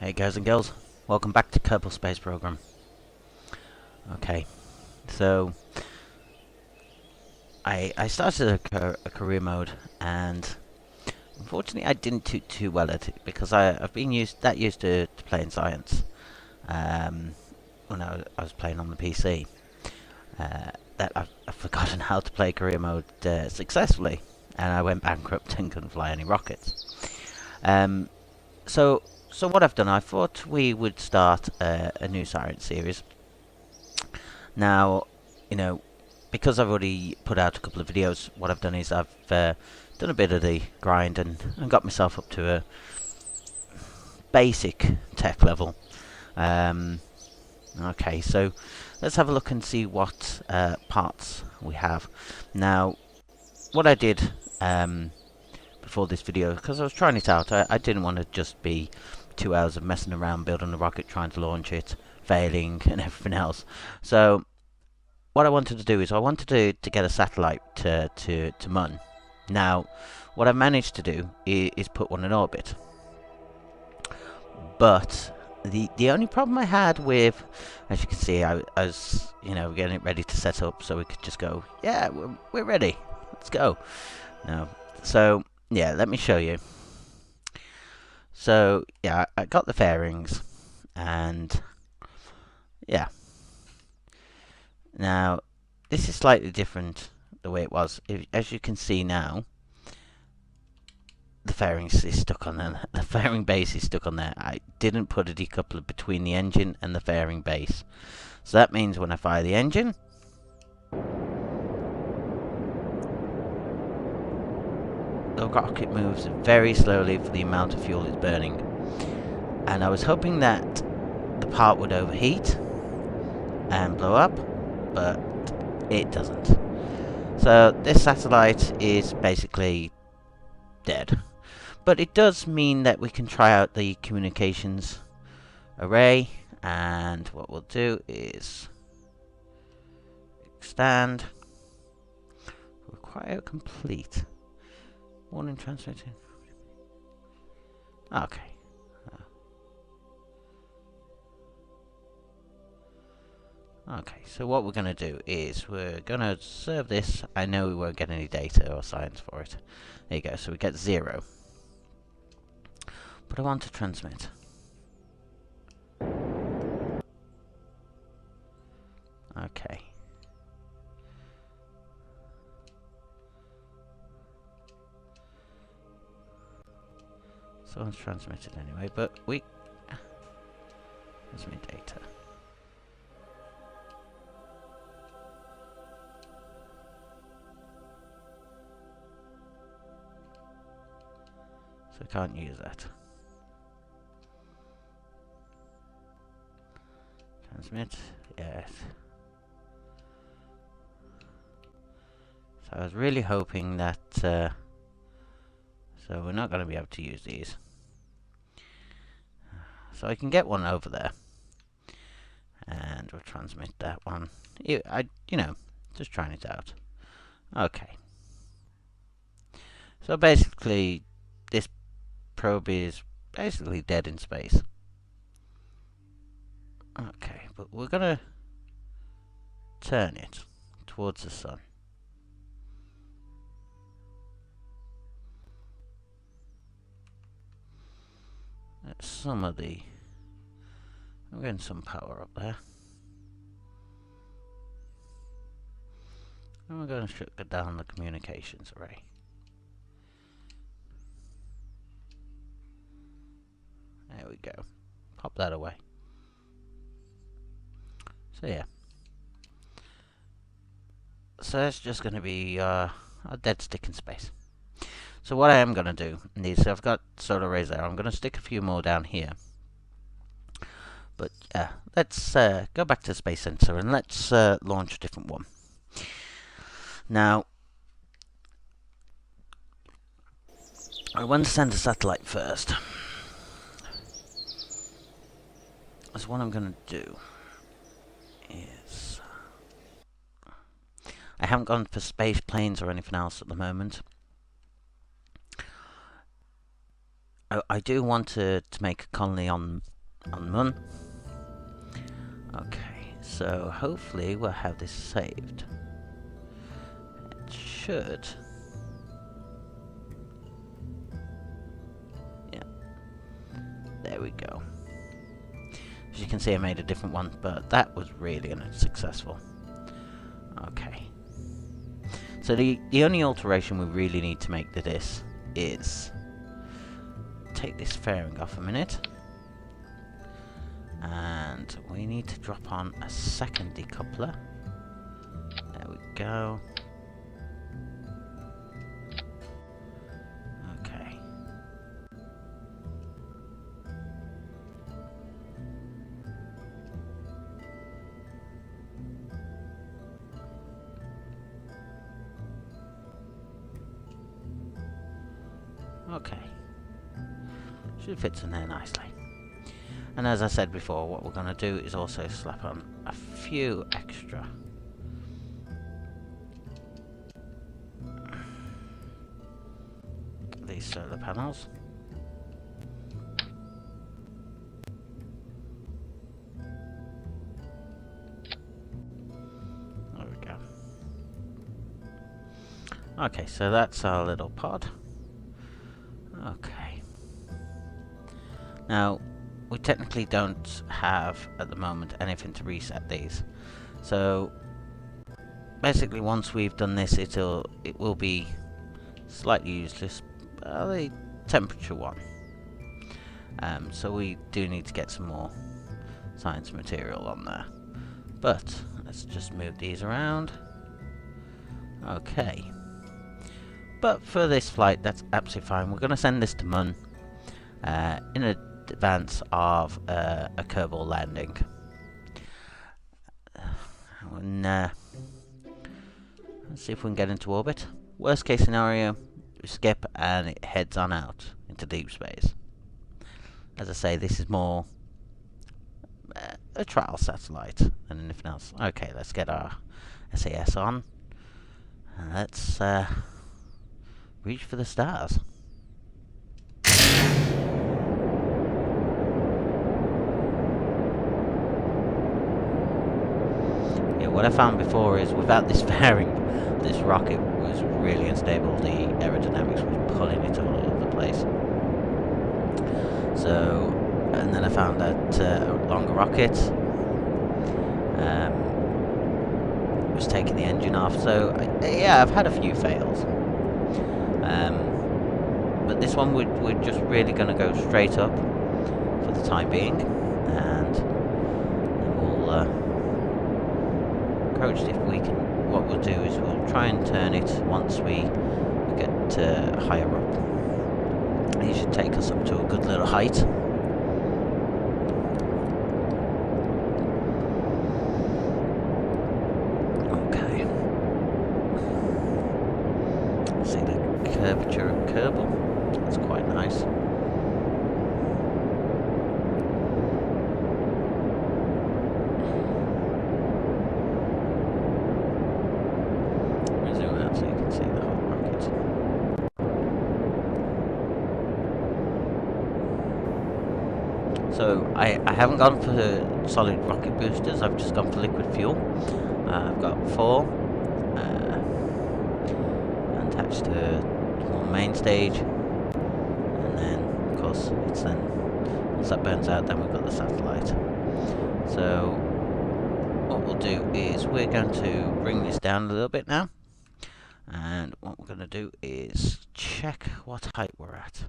Hey guys and girls, welcome back to Kerbal Space Program. Okay, so I started a career mode, and unfortunately I didn't do too well at it because I've been used to playing science when I was playing on the PC. That I've forgotten how to play career mode successfully, and I went bankrupt and couldn't fly any rockets. Um, so so what I've done, I thought we would start a new science series. Now, you know, because I've already put out a couple of videos, what I've done is I've done a bit of the grind and got myself up to a basic tech level. Okay, so let's have a look and see what parts we have. Now, what I did before this video, because I was trying it out, I didn't want to just be 2 hours of messing around building a rocket, trying to launch it, failing, and everything else. So what I wanted to do is I wanted to get a satellite to Mun. Now, what I managed to do is put one in orbit. But the only problem I had with, as you can see, I was getting it ready to set up so we could just go. Yeah, we're ready. Let's go. No, so yeah, let me show you. So yeah, I got the fairings, and yeah. Now, this is slightly different the way it was. As you can see now, the fairings is stuck on there. The fairing base is stuck on there. I didn't put a decoupler between the engine and the fairing base. So that means when I fire the engine, the rocket moves very slowly for the amount of fuel it's burning. And I was hoping that the part would overheat and blow up, but it doesn't. So this satellite is basically dead. But it does mean that we can try out the communications array, and what we'll do is extend, require complete. Warning transmitting. Okay. Okay, so what we're going to do is we're going to serve this. I know we won't get any data or science for it. There you go, so we get 0. But I want to transmit. Okay. Someone's transmitted anyway, but we transmit data. So I can't use that. Transmit, yes. So I was really hoping that, so we're not going to be able to use these. So I can get one over there. And we'll transmit that one. Just trying it out. Okay. So basically, this probe is basically dead in space. Okay, but we're going to turn it towards the sun. That's some of the... I'm getting some power up there. And we're going to shut down the communications array. There we go. Pop that away. So yeah. So that's just going to be a dead stick in space. So what I am going to do is, I've got solar arrays there. I'm going to stick a few more down here. But let's go back to the Space Center and let's launch a different one. Now, I want to send a satellite first. So what I'm going to do is, I haven't gone for space planes or anything else at the moment. I do want to make a colony on on Mun. Okay, so hopefully we'll have this saved. It should. Yeah, there we go. As you can see, I made a different one, but that was really unsuccessful. Okay. So the only alteration we really need to make to this is take this fairing off a minute. And we need to drop on a second decoupler. There we go. Okay. Okay. Should fit in there nicely. And as I said before, what we're going to do is also slap on a few extra these solar panels. There we go. Okay, so that's our little pod. Okay. Now, we technically don't have, at the moment, anything to reset these. So, basically once we've done this, it will be slightly useless. The temperature one. So we do need to get some more science material on there. But, let's just move these around. Okay. But for this flight, that's absolutely fine. We're going to send this to Mun in advance of a kerbal landing. Let's see if we can get into orbit. Worst case scenario, we skip and it heads on out into deep space. As I say, this is more a trial satellite than anything else. Okay, let's get our SAS on. And let's reach for the stars. Yeah, what I found before is without this fairing, this rocket was really unstable. The aerodynamics was pulling it all over the place. So, and then I found that a longer rocket was taking the engine off. So, yeah, I've had a few fails. But this one we're just really going to go straight up for the time being, and we'll approach it if we can. What we'll do is we'll try and turn it once we get higher up. It should take us up to a good little height. Okay. See the curvature of kerbal? That's quite nice. Zoom out so you can see the whole rocket. So I haven't gone for the solid rocket boosters, I've just gone for liquid fuel. I've got 4 attached to the main stage, and then of course it's then, once that burns out, then we've got the satellite. So what we'll do is we're going to bring this down a little bit now, and what we're going to do is check what height we're at.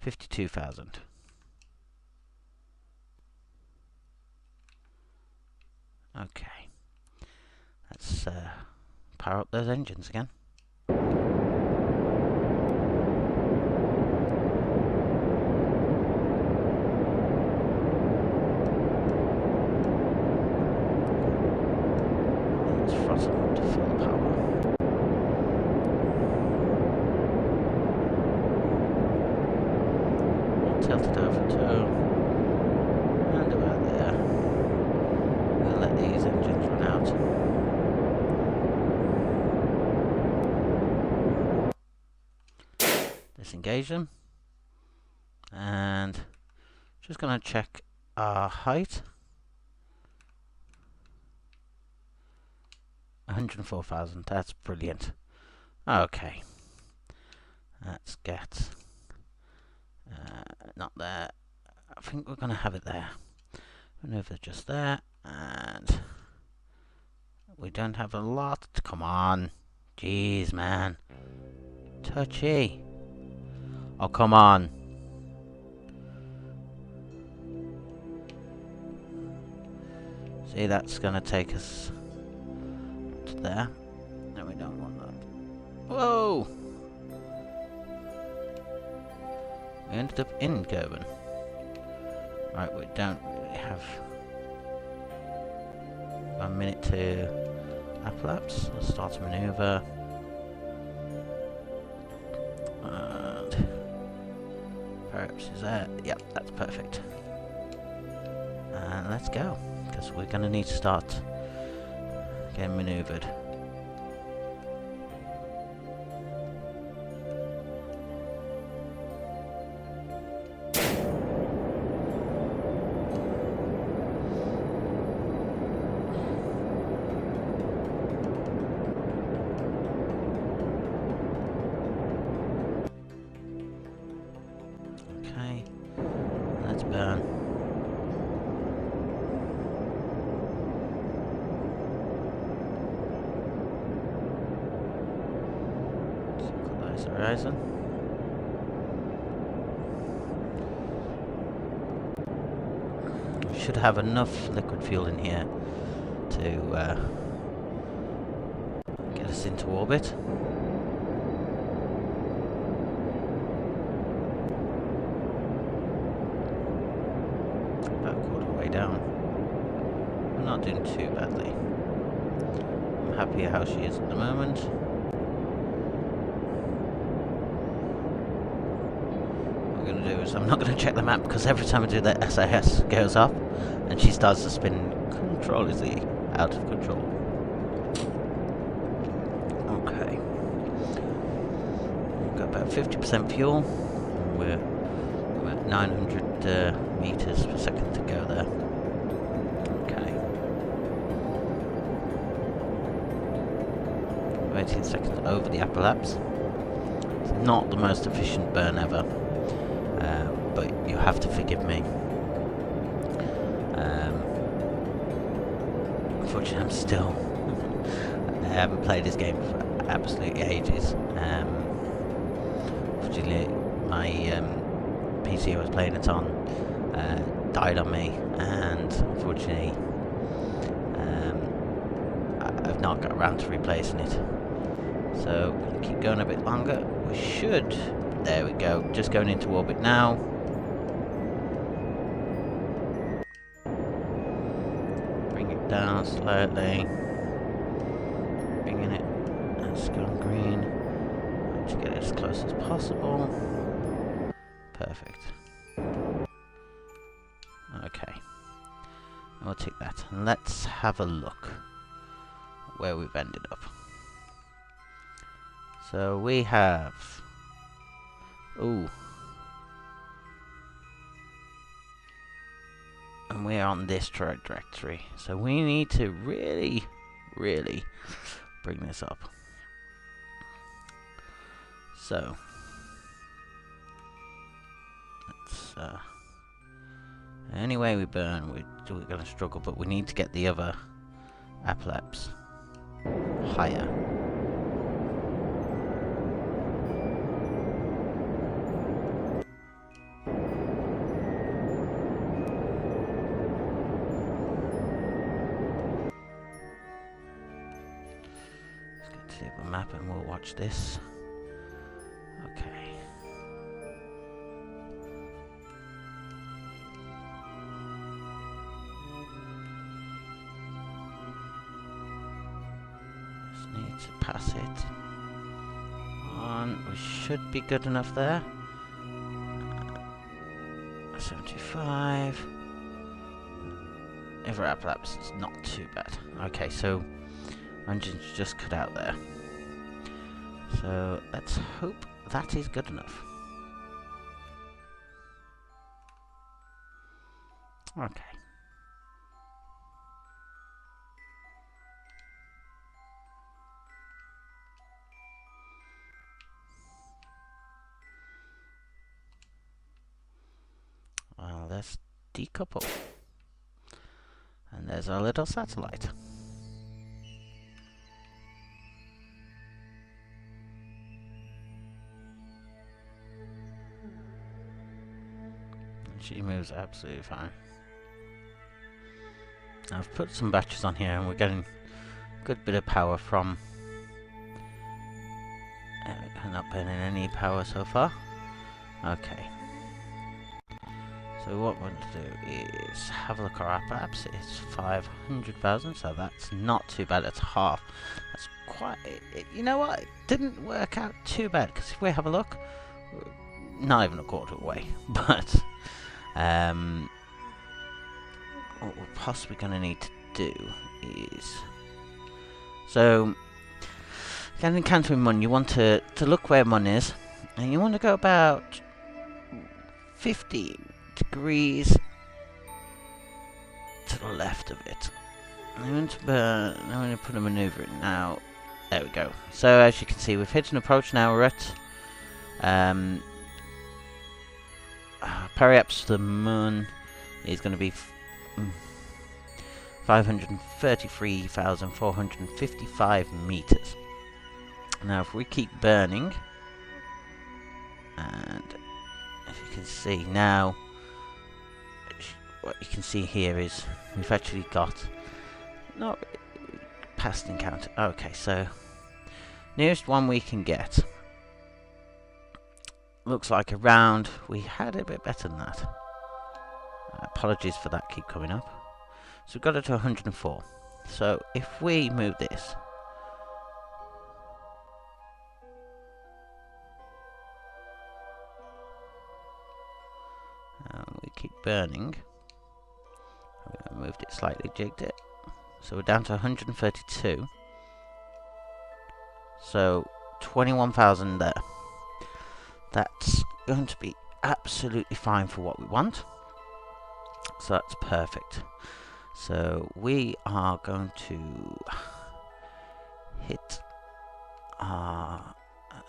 52,000. Okay, let's power up those engines again. Let's throttle them to full power. Tilt it over to and about there. We'll let these engines run out. Disengage them, And just gonna check our height. 104,000. That's brilliant. Okay. Let's get not there. I think we're gonna have it there. Maneuver just there, and we don't have a lot. Come on, jeez, man, touchy. Oh, come on. See, that's gonna take us to there. No, we don't want that. Whoa! We ended up in Kerbal. Right, we don't really have 1 minute to apocalypse. Let's start a maneuver. And perhaps is there? Yep, that's perfect. And let's go, because we're going to need to start getting maneuvered. Okay, let's burn. Close horizon. We should have enough liquid fuel in here to get us into orbit. About a quarter way down. We're not doing too badly. I'm happy how she is at the moment. What we're going to do is I'm not going to check the map, because every time I do that, SAS goes up and she starts to spin controllerly out of control. Okay. We've got about 50% fuel. We're about 900 meters per second to go there. Okay. 18 seconds over the apocalypse. It's not the most efficient burn ever, but you have to forgive me. Unfortunately, I'm still I haven't played this game for absolutely ages. Unfortunately, my PC I was playing it on died on me, and unfortunately I've not got around to replacing it. So we're going to keep going a bit longer. We should. There we go. Just going into orbit now. Bring it down slightly. Bringing it. Let's go on green. Let's get it as close as possible. Perfect. Okay. We'll take that. And let's have a look at where we've ended up. So we have... Ooh. And we're on this trajectory. So we need to really, really bring this up. So... let's... any way we burn, we're going to struggle, but we need to get the other apocalypse higher. The map and we'll watch this. Okay. Just need to pass it on. We should be good enough there. 75. Everaplaps is not too bad. Okay, so engine's just cut out there. So let's hope that is good enough. Okay. Well, let's decouple. And there's our little satellite. And she moves absolutely fine. Now I've put some batteries on here and we're getting a good bit of power from... I'm not burning any power so far. Okay. So what we're going to do is have a look at our apps. It's 500,000, so that's not too bad. That's half. That's quite... you know what? It didn't work out too bad, because if we have a look, not even a quarter away. But what we're possibly going to need to do is... So, getting encountering Mun, you want to look where Mun is, and you want to go about 15 degrees to the left of it. I'm going to put a maneuver in now. There we go. So as you can see, we've hit an approach now. We're at periaps to the Mun is going to be 533,455 meters. Now if we keep burning, and as you can see now, what you can see here is we've actually got not past encounter. Okay, so nearest one we can get looks like around. We had a bit better than that. Apologies for that, keep coming up. So we've got it to 104. So if we move this, we keep burning. We moved it slightly, jigged it. So we're down to 132. So 21,000 there. That's going to be absolutely fine for what we want. So that's perfect. So we are going to hit our...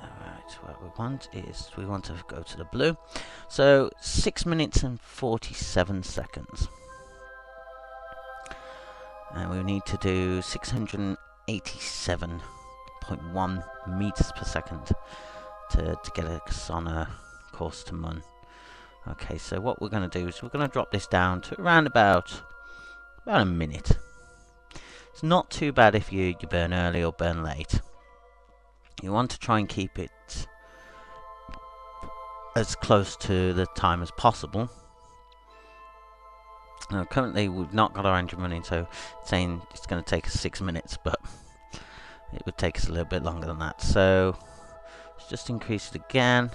Right, what we want is we want to go to the blue. So 6 minutes and 47 seconds. And we need to do 687.1 meters per second to get us on a course to Mun. Okay, so what we're going to do is we're going to drop this down to around about a minute. It's not too bad if you burn early or burn late. You want to try and keep it as close to the time as possible. Now, currently we've not got our engine running, so it's saying it's going to take us 6 minutes, but it would take us a little bit longer than that. So let's just increase it again.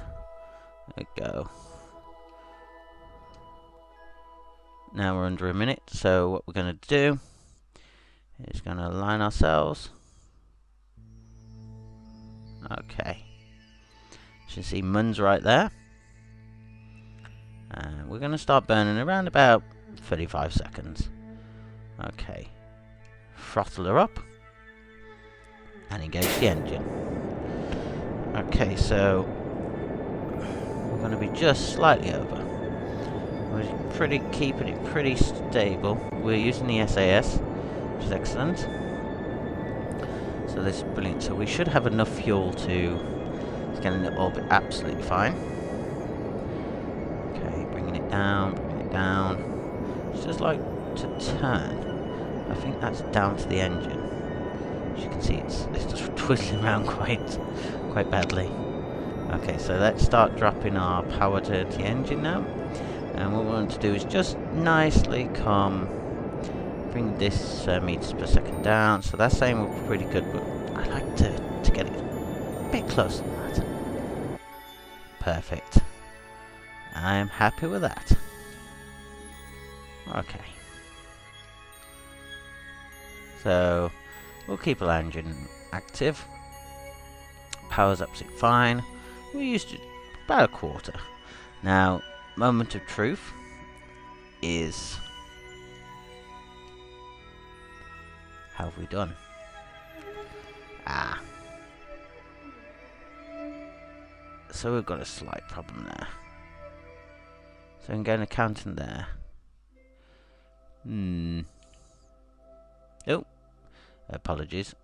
There we go. Now we're under a minute, so what we're going to do is going to align ourselves. Okay. You can see Mun's right there. And we're going to start burning around about 35 seconds. Okay. Throttle her up. And engage the engine. Okay, so we're going to be just slightly over. We're keeping it pretty stable. We're using the SAS, which is excellent. So this is brilliant. So we should have enough fuel to get in the orbit absolutely fine. Okay, bringing it down, bringing it down. It's just like to turn. I think that's down to the engine. As you can see, it's just twisting around quite badly. Okay, so let's start dropping our power to the engine now. And what we want to do is just nicely bring this meters per second down. So that's saying we're pretty good, but I like to get it a bit closer than that. Perfect. I am happy with that. Okay. So we'll keep our engine active. Power's absolutely fine. We used about a quarter. Now, moment of truth is How have we done? Ah. So we've got a slight problem there. So I'm going to count in there. Oh. Apologies.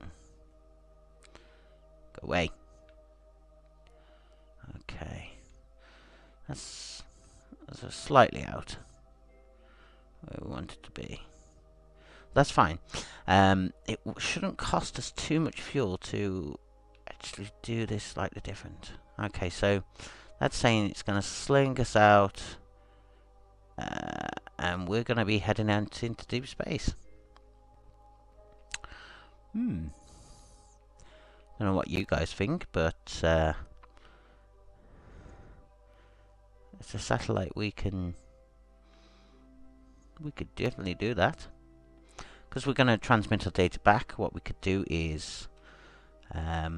Go away. Okay. That's slightly out where we want it to be. That's fine. It shouldn't cost us too much fuel to actually do this slightly different. Okay, so that's saying it's going to sling us out, and we're going to be heading out into deep space. Don't know what you guys think, but it's a satellite we could definitely do that. Because we're going to transmit our data back, what we could do is I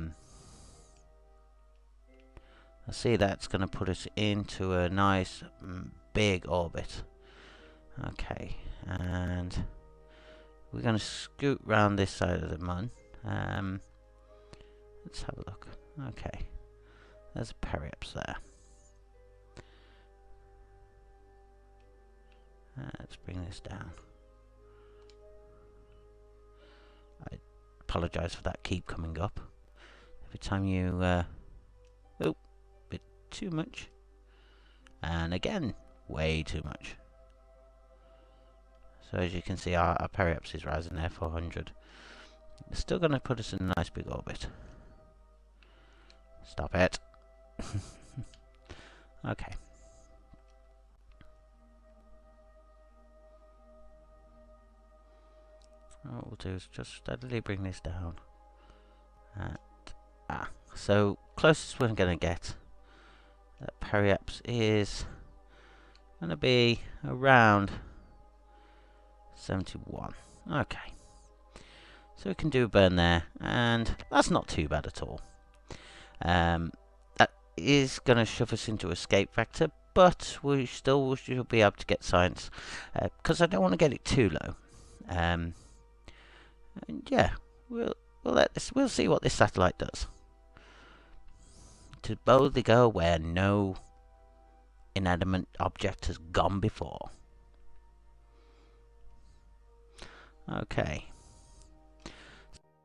see that's going to put us into a nice big orbit. Okay, and we're going to scoot round this side of the moon. Let's have a look. Okay, there's a periapse there. Let's bring this down. I apologise for that keep coming up. Every time you... oh, bit too much. And again, way too much. So as you can see, our periapse is rising there, 400. It's still going to put us in a nice big orbit. Stop it. Okay. What we'll do is just steadily bring this down. So closest we're going to get, that periapse is going to be around 71. Okay. So we can do a burn there, and that's not too bad at all. That is going to shove us into escape vector, but we still should be able to get science, because I don't want to get it too low. And yeah, we'll see what this satellite does. To boldly go where no inanimate object has gone before. Okay.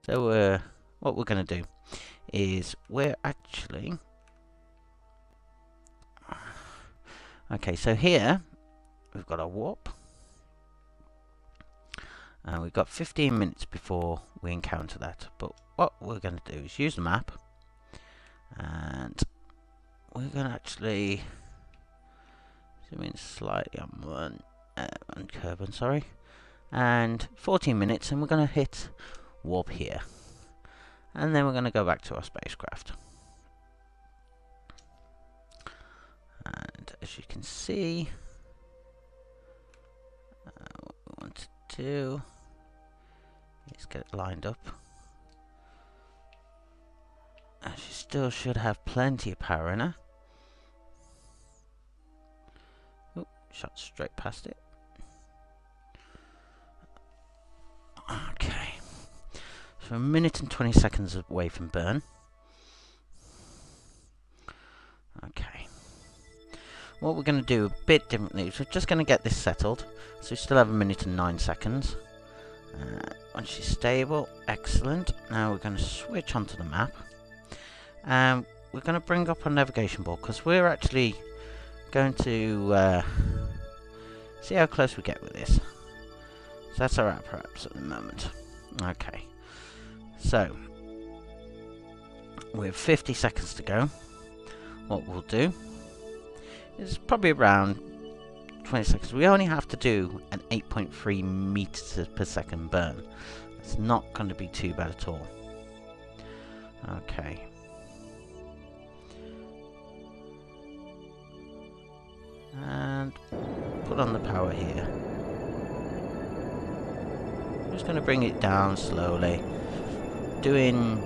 So what we're going to do is we're actually... Okay, so here we've got a warp. And we've got 15 minutes before we encounter that. But what we're going to do is use the map. And we're going to actually zoom in slightly on kerbal, sorry. And 14 minutes, and we're going to hit warp here. And then we're going to go back to our spacecraft. And as you can see, what we want to do is get it lined up. And she still should have plenty of power in her. Oh, shot straight past it. Okay. So 1 minute and 20 seconds away from burn. Okay. What we're going to do a bit differently is we're just going to get this settled. So we still have 1 minute and 9 seconds. Once she's stable, excellent. Now we're going to switch onto the map. And we're going to bring up our navigation board, because we're actually going to see how close we get with this. So that's our apparatus at the moment. Okay. So, we have 50 seconds to go. What we'll do is probably around 20 seconds. We only have to do an 8.3 meters per second burn. It's not going to be too bad at all. Okay. And put on the power here. I'm just going to bring it down slowly, doing